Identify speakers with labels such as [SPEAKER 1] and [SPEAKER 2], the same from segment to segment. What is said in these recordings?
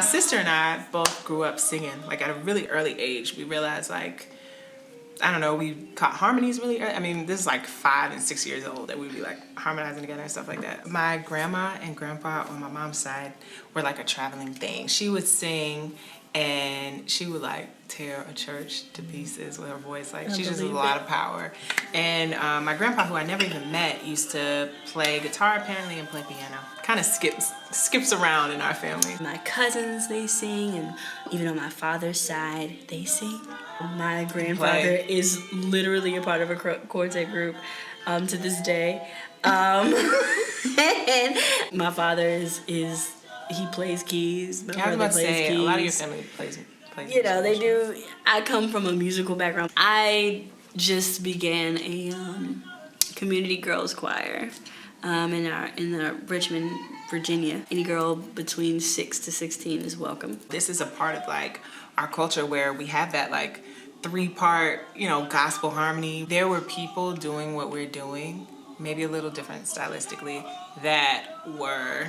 [SPEAKER 1] sister and I both grew up singing, like at a really early age. We realized, like, I don't know, we caught harmonies really early. I mean, this is like 5 and 6 years old that we'd be like harmonizing together and stuff like that. My grandma and grandpa on my mom's side were like a traveling thing. She would sing and she would like tear a church to pieces with her voice. Like, she just has a lot of power. And my grandpa, who I never even met, used to play guitar apparently and play piano. Kind of skips around in our family.
[SPEAKER 2] My cousins, they sing, and even on my father's side, they sing. My grandfather is literally a part of a quartet group to this day. And my father is he plays keys. My
[SPEAKER 1] I was about to say, keys. A lot of your family plays
[SPEAKER 2] you know, they do. I come from a musical background. I just began a community girls choir in Richmond, Virginia. Any girl between 6 to 16 is welcome.
[SPEAKER 1] This is a part of like our culture where we have that like 3-part, you know, gospel harmony. There were people doing what we're doing, maybe a little different stylistically, that were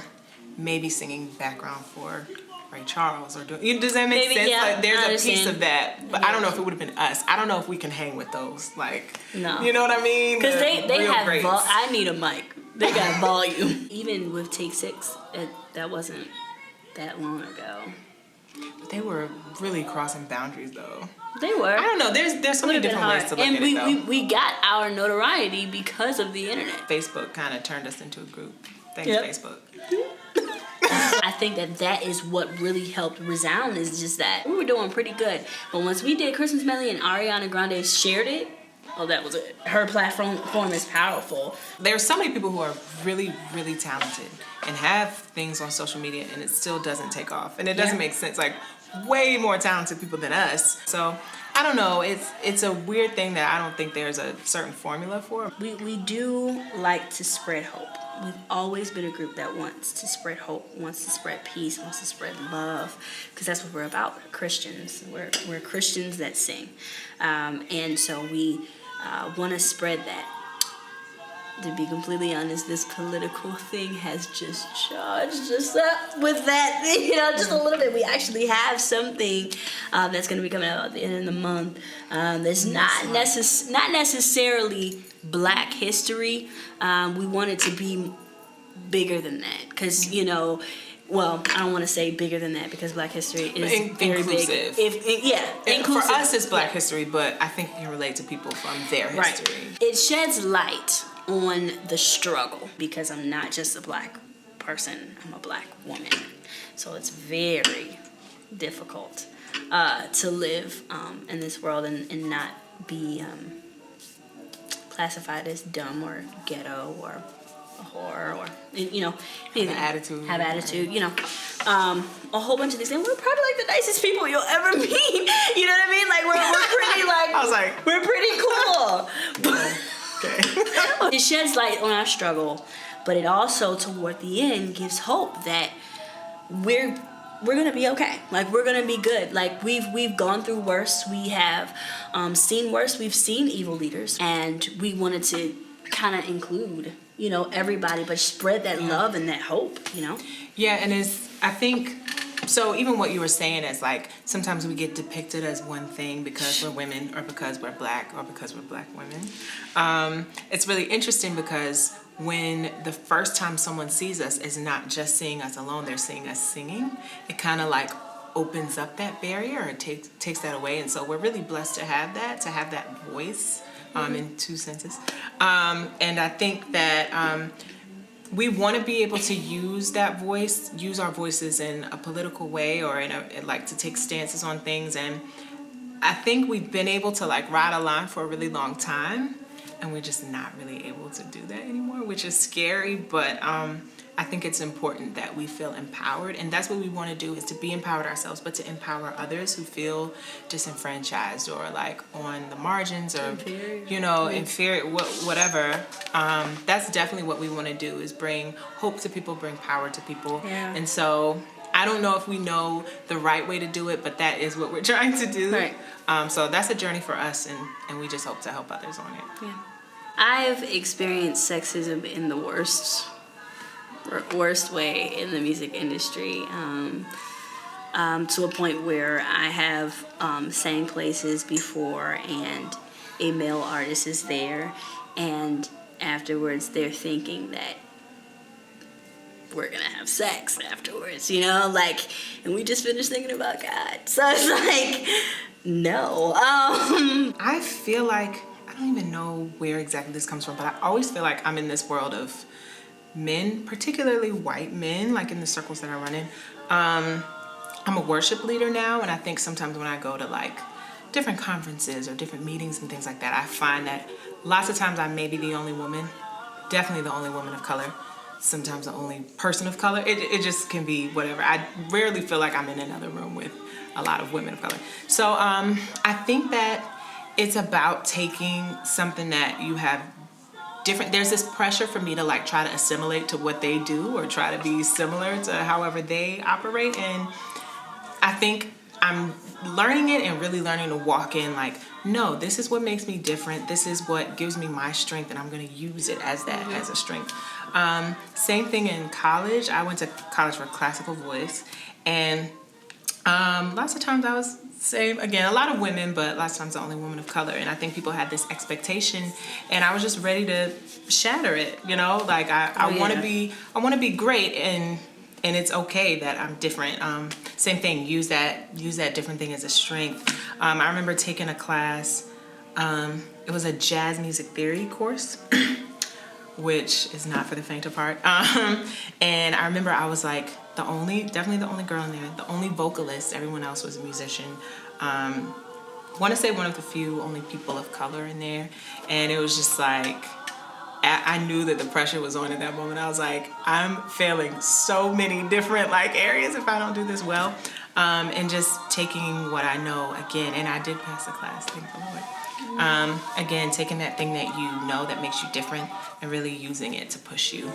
[SPEAKER 1] maybe singing background for Ray Charles or doing. Does that make sense?
[SPEAKER 2] Yeah,
[SPEAKER 1] like, there's a piece of that, but I don't know if it would have been us. I don't know if we can hang with those. Like,
[SPEAKER 2] no,
[SPEAKER 1] you know what I mean?
[SPEAKER 2] Because they have. I need a mic. They got volume. Even with Take 6, that wasn't that long ago.
[SPEAKER 1] But they were really crossing boundaries, though.
[SPEAKER 2] They were. I
[SPEAKER 1] don't know. There's so many different ways to look at it, though.
[SPEAKER 2] And we got our notoriety because of the internet.
[SPEAKER 1] Facebook kind of turned us into a group. Thanks, Facebook.
[SPEAKER 2] I think that is what really helped RESOUND, is just that we were doing pretty good. But once we did Christmas Medley and Ariana Grande shared it, oh, that was it. Her platform is powerful.
[SPEAKER 1] There's so many people who are really, really talented and have things on social media, and it still doesn't take off. And it doesn't make sense. Like, way more talented people than us. So, I don't know. It's a weird thing that I don't think there's a certain formula for.
[SPEAKER 2] We do like to spread hope. We've always been a group that wants to spread hope, wants to spread peace, wants to spread love, because that's what we're about. We're Christians. We're Christians that sing. And so we want to spread that. To be completely honest, this political thing has just charged us up with that, you know, just a little bit. We actually have something that's going to be coming out at the end of the month. That's not necessarily Black history. We want it to be bigger than that, because, you know, well, I don't want to say bigger than that, because Black history is very
[SPEAKER 1] inclusive.
[SPEAKER 2] Big. Inclusive.
[SPEAKER 1] For us, it's Black history, but I think you can relate to people from their history.
[SPEAKER 2] Right. It sheds light on the struggle, because I'm not just a Black person, I'm a Black woman. So it's very difficult to live in this world and not be classified as dumb or ghetto or a whore or, you know, have attitude, you know, a whole bunch of these things. We're probably like the nicest people you'll ever meet. You know what I mean? Like, we're pretty, like,
[SPEAKER 1] I was like,
[SPEAKER 2] we're pretty cool. Okay. It sheds light on our struggle, but it also, toward the end, gives hope that we're gonna be okay. Like, we're gonna be good. Like, we've gone through worse. We have seen worse. We've seen evil leaders, and we wanted to kind of include, you know, everybody, but spread that love and that hope, you know.
[SPEAKER 1] Yeah, and I think. So even what you were saying is, like, sometimes we get depicted as one thing because we're women, or because we're Black, or because we're Black women. It's really interesting because when the first time someone sees us is not just seeing us alone, they're seeing us singing, it kind of like opens up that barrier, or takes that away. And so we're really blessed to have that voice in two senses. And I think that we want to be able to use that voice, use our voices in a political way, or like to take stances on things. And I think we've been able to like ride a line for a really long time, and we're just not really able to do that anymore, which is scary. But I think it's important that we feel empowered, and that's what we want to do, is to be empowered ourselves, but to empower others who feel disenfranchised or like on the margins, or inferior, whatever. That's definitely what we want to do, is bring hope to people, bring power to people.
[SPEAKER 2] Yeah.
[SPEAKER 1] And so I don't know if we know the right way to do it, but that is what we're trying to do.
[SPEAKER 2] Right.
[SPEAKER 1] So that's a journey for us, and we just hope to help others on it.
[SPEAKER 2] Yeah. I've experienced sexism in the worst way in the music industry. to a point where I have sang places before and a male artist is there, and afterwards they're thinking that we're gonna have sex afterwards, you know, like, and we just finished thinking about God. So it's like, no.
[SPEAKER 1] I feel like, I don't even know where exactly this comes from, but I always feel like I'm in this world of men, particularly white men, like in the circles that I run in. I'm a worship leader now, and I think sometimes when I go to like different conferences or different meetings and things like that, I find that lots of times I may be the only woman, definitely the only woman of color, sometimes the only person of color. It just can be whatever. I rarely feel like I'm in another room with a lot of women of color. So I think that it's about taking something that you have different. There's this pressure for me to like try to assimilate to what they do or try to be similar to however they operate. And I think I'm learning it and really learning to walk in like, no, this is what makes me different. This is what gives me my strength, and I'm going to use it as that, as a strength. Same thing in college. I went to college for classical voice, and lots of times I was same again, a lot of women, but lots of times the only woman of color. And I think people had this expectation, and I was just ready to shatter it. You know, like I want to be great, and it's okay that I'm different. Same thing. Use that different thing as a strength. I remember taking a class. It was a jazz music theory course, which is not for the faint of heart. And I remember I was like definitely the only girl in there, the only vocalist. Everyone else was a musician. I want to say one of the few only people of color in there. And it was just like, I knew that the pressure was on at that moment. I was like, I'm failing so many different like areas if I don't do this well. And just taking what I know again, and I did pass the class, thank the Lord. Again, taking that thing that you know that makes you different and really using it to push you.